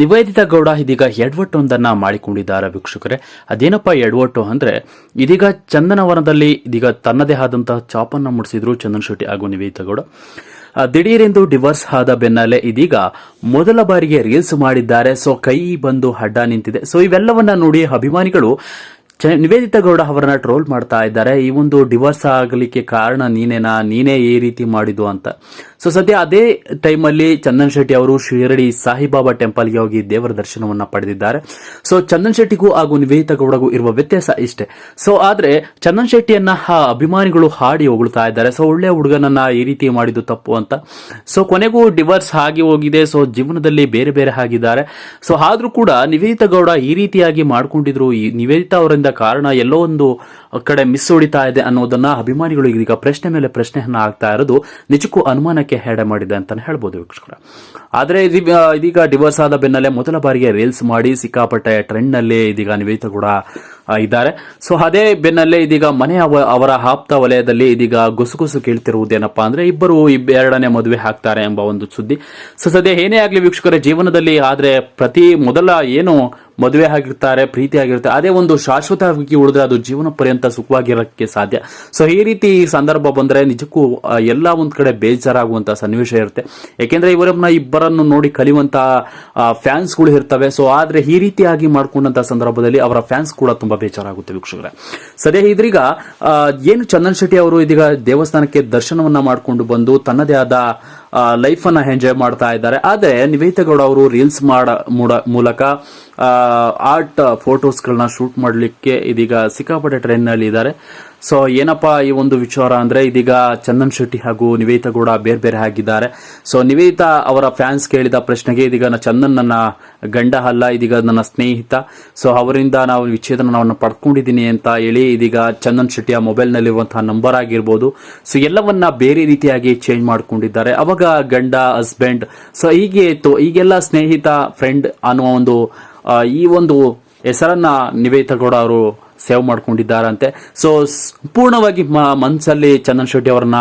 ನಿವೇದಿತಾ ಗೌಡ ಇದೀಗ ಎಡವಟ್ಟೊಂದನ್ನ ಮಾಡಿಕೊಂಡಿದ್ದಾರೆ ವೀಕ್ಷಕರೇ. ಅದೇನಪ್ಪ ಎಡವಟ್ಟು ಅಂದ್ರೆ, ಇದೀಗ ಚಂದನವನದಲ್ಲಿ ಇದೀಗ ತನ್ನದೇ ಆದಂತಹ ಚಾಪನ್ನ ಮುಡಿಸಿದ್ರು ಚಂದನ್ ಶೆಟ್ಟಿ ಹಾಗೂ ನಿವೇದಿತಾ ಗೌಡ. ದಿಢೀರೆಂದು ಡಿವೋರ್ಸ್ ಆದ ಬೆನ್ನಲ್ಲೇ ಇದೀಗ ಮೊದಲ ಬಾರಿಗೆ ರೀಲ್ಸ್ ಮಾಡಿದ್ದಾರೆ. ಸೊ ಕೈ ಬಂದು ಅಡ್ಡ ನಿಂತಿದೆ. ಸೊ ಇವೆಲ್ಲವನ್ನ ನೋಡಿ ಅಭಿಮಾನಿಗಳು ನಿವೇದಿತಾ ಗೌಡ ಅವರನ್ನ ಟ್ರೋಲ್ ಮಾಡ್ತಾ ಇದ್ದಾರೆ. ಈ ಒಂದು ಡಿವೋರ್ಸ್ ಆಗಲಿಕ್ಕೆ ಕಾರಣ ನೀನೇ ಈ ರೀತಿ ಮಾಡಿದ್ದು ಅಂತ. ಸೊ ಸದ್ಯ ಅದೇ ಟೈಮಲ್ಲಿ ಚಂದನ್ ಶೆಟ್ಟಿ ಅವರು ಶಿರಡಿ ಸಾಯಿಬಾಬಾ ಟೆಂಪಲ್ಗೆ ಹೋಗಿ ದೇವರ ದರ್ಶನವನ್ನ ಪಡೆದಿದ್ದಾರೆ. ಸೊ ಚಂದನ್ ಶೆಟ್ಟಿಗೂ ಹಾಗೂ ನಿವೇದಿತಾ ಗೌಡಗೂ ಇರುವ ವ್ಯತ್ಯಾಸ ಇಷ್ಟೇ. ಸೊ ಆದ್ರೆ ಚಂದನ್ ಶೆಟ್ಟಿಯನ್ನ ಅಭಿಮಾನಿಗಳು ಹಾಡಿ ಹೊಗಳ್ತಾ ಇದ್ದಾರೆ. ಸೊ ಒಳ್ಳೆ ಹುಡುಗನನ್ನ ಈ ರೀತಿ ಮಾಡಿದ್ದು ತಪ್ಪು ಅಂತ. ಸೊ ಕೊನೆಗೂ ಡಿವೋರ್ಸ್ ಆಗಿ ಹೋಗಿದೆ. ಸೊ ಜೀವನದಲ್ಲಿ ಬೇರೆ ಬೇರೆ ಆಗಿದ್ದಾರೆ. ಸೊ ಆದ್ರೂ ಕೂಡ ನಿವೇದಿತಾ ಗೌಡ ಈ ರೀತಿಯಾಗಿ ಮಾಡ್ಕೊಂಡಿದ್ರು. ನಿವೇದಿತಾ ಅವರಿಂದ ಕಾರಣ ಎಲ್ಲೋ ಒಂದು ಕಡೆ ಮಿಸ್ ಹೊಡಿತಾ ಇದೆ ಅನ್ನೋದನ್ನ ಅಭಿಮಾನಿಗಳು ಈಗ ಪ್ರಶ್ನೆ ಮೇಲೆ ಪ್ರಶ್ನೆಯನ್ನ ಆಗ್ತಾ ಇರೋದು ನಿಜಕ್ಕೂ ಅನುಮಾನಕ್ಕೆ ಹೆಡೆ ಮಾಡಿದೆ ಅಂತಾನೆ ಹೇಳ್ಬೋದು ವೀಕ್ಷಕರ. ಆದ್ರೆ ಇದೀಗ ಡಿವೋರ್ಸ್ ಆದ ಬೆನ್ನಲ್ಲೇ ಮೊದಲ ಬಾರಿಗೆ ರೀಲ್ಸ್ ಮಾಡಿ ಸಿಕ್ಕಾಪಟ್ಟೆ ಟ್ರೆಂಡ್ ನಲ್ಲಿ ಇದೀಗ ನಿವೇದಿತಾ ಕೂಡ ಇದ್ದಾರೆ. ಸೊ ಅದೇ ಬೆನ್ನಲ್ಲೇ ಇದೀಗ ಅವರ ಆಪ್ತ ವಲಯದಲ್ಲಿ ಇದೀಗ ಗುಸುಗುಸು ಕೇಳ್ತಿರುವುದೇನಪ್ಪಾ ಅಂದ್ರೆ ಇಬ್ಬರು ಎರಡನೇ ಮದುವೆ ಹಾಕ್ತಾರೆ ಎಂಬ ಒಂದು ಸುದ್ದಿ. ಸೊ ಸದ್ಯ ಏನೇ ಆಗ್ಲಿ ವೀಕ್ಷಕರ, ಜೀವನದಲ್ಲಿ ಆದ್ರೆ ಮೊದಲ ಏನು ಮದುವೆ ಆಗಿರ್ತಾರೆ, ಪ್ರೀತಿ ಆಗಿರುತ್ತೆ, ಅದೇ ಒಂದು ಶಾಶ್ವತವಾಗಿ ಉಳಿದ್ರೆ ಅದು ಜೀವನ ಪರ್ಯಂತ ಸುಖವಾಗಿರಕ್ಕೆ ಸಾಧ್ಯ. ಸೊ ಈ ರೀತಿ ಸಂದರ್ಭ ಬಂದ್ರೆ ನಿಜಕ್ಕೂ ಎಲ್ಲ ಒಂದ್ ಕಡೆ ಬೇಜಾರಾಗುವಂತ ಸನ್ನಿವೇಶ ಇರುತ್ತೆ. ಯಾಕೆಂದ್ರೆ ಇಬ್ಬರನ್ನು ನೋಡಿ ಕಲಿಯುವಂತ ಫ್ಯಾನ್ಸ್ ಗಳು ಇರ್ತವೆ. ಸೊ ಆದ್ರೆ ಈ ರೀತಿಯಾಗಿ ಮಾಡ್ಕೊಂಡಂತ ಸಂದರ್ಭದಲ್ಲಿ ಅವರ ಫ್ಯಾನ್ಸ್ ಕೂಡ ತುಂಬಾ ಬೇಜಾರಾಗುತ್ತೆ ವೀಕ್ಷಕರೇ. ಸದ್ಯ ಇದ್ರೀಗ ಏನು ಚಂದನ್ ಶೆಟ್ಟಿ ಅವರು ಇದೀಗ ದೇವಸ್ಥಾನಕ್ಕೆ ದರ್ಶನವನ್ನ ಮಾಡಿಕೊಂಡು ಬಂದು ತನ್ನದೇ ಆದ ಲೈಫ್ ಅನ್ನ ಎಂಜಾಯ್ ಮಾಡ್ತಾ ಇದ್ದಾರೆ. ಆದ್ರೆ ನಿವೇದಿತಾ ಗೌಡ ಅವರು ರೀಲ್ಸ್ ಮೂಲಕ ಆರ್ಟ್ ಫೋಟೋಸ್ ಗಳನ್ನ ಶೂಟ್ ಮಾಡ್ಲಿಕ್ಕೆ ಇದೀಗ ಸಿಕ್ಕಾಪಟ್ಟೆ ಟ್ರೆಂಡ್ ನಲ್ಲಿ ಇದ್ದಾರೆ. ಸೊ ಏನಪ್ಪಾ ಈ ಒಂದು ವಿಚಾರ ಅಂದ್ರೆ, ಇದೀಗ ಚಂದನ್ ಶೆಟ್ಟಿ ಹಾಗೂ ನಿವೇದಿತಾ ಗೌಡ ಬೇರೆ ಬೇರೆ ಆಗಿದ್ದಾರೆ. ಸೊ ನಿವೇದಿತಾ ಅವರ ಫ್ಯಾನ್ಸ್ ಕೇಳಿದ ಪ್ರಶ್ನೆಗೆ ಇದೀಗ ಚಂದನ್ ನನ್ನ ಗಂಡ ಅಲ್ಲ, ಇದೀಗ ನನ್ನ ಸ್ನೇಹಿತ. ಸೊ ಅವರಿಂದ ನಾವು ವಿಚ್ಛೇದನವನ್ನು ಪಡ್ಕೊಂಡಿದ್ದೀನಿ ಅಂತ ಹೇಳಿ ಇದೀಗ ಚಂದನ್ ಶೆಟ್ಟಿಯ ಮೊಬೈಲ್ ನಲ್ಲಿರುವಂತಹ ನಂಬರ್ ಆಗಿರ್ಬೋದು, ಸೊ ಎಲ್ಲವನ್ನ ಬೇರೆ ರೀತಿಯಾಗಿ ಚೇಂಜ್ ಮಾಡ್ಕೊಂಡಿದ್ದಾರೆ. ಅವಾಗ ಗಂಡ, ಹಸ್ಬೆಂಡ್, ಸೊ ಹೀಗೆ ಇತ್ತು. ಈಗೆಲ್ಲ ಸ್ನೇಹಿತ, ಫ್ರೆಂಡ್ ಅನ್ನುವ ಒಂದು ಈ ಒಂದು ಹೆಸರನ್ನ ನಿವೇದಿತಾ ಗೌಡ ಅವರು ಸೇವ್ ಮಾಡ್ಕೊಂಡಿದ್ದಾರಂತೆ. ಸೊ ಸಂಪೂರ್ಣವಾಗಿ ಮನಸ್ಸಲ್ಲಿ ಚಂದನ್ ಶೆಟ್ಟಿ ಅವರನ್ನ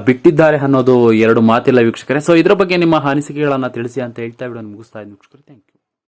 ಬಿಟ್ಟಿದ್ದಾರೆ ಅನ್ನೋದು ಎರಡು ಮಾತಿಲ್ಲ ವೀಕ್ಷಕರೇ. ಸೊ ಇದರ ಬಗ್ಗೆ ನಿಮ್ಮ ಅನಿಸಿಕೆಗಳನ್ನ ತಿಳಿಸಿ ಅಂತ ಹೇಳ್ತಾ ವಿಡಿಯೋ ಮುಗಿಸ್ತಾ ಇದ್ದೀನಿ ವೀಕ್ಷಕರೇ. Thank you.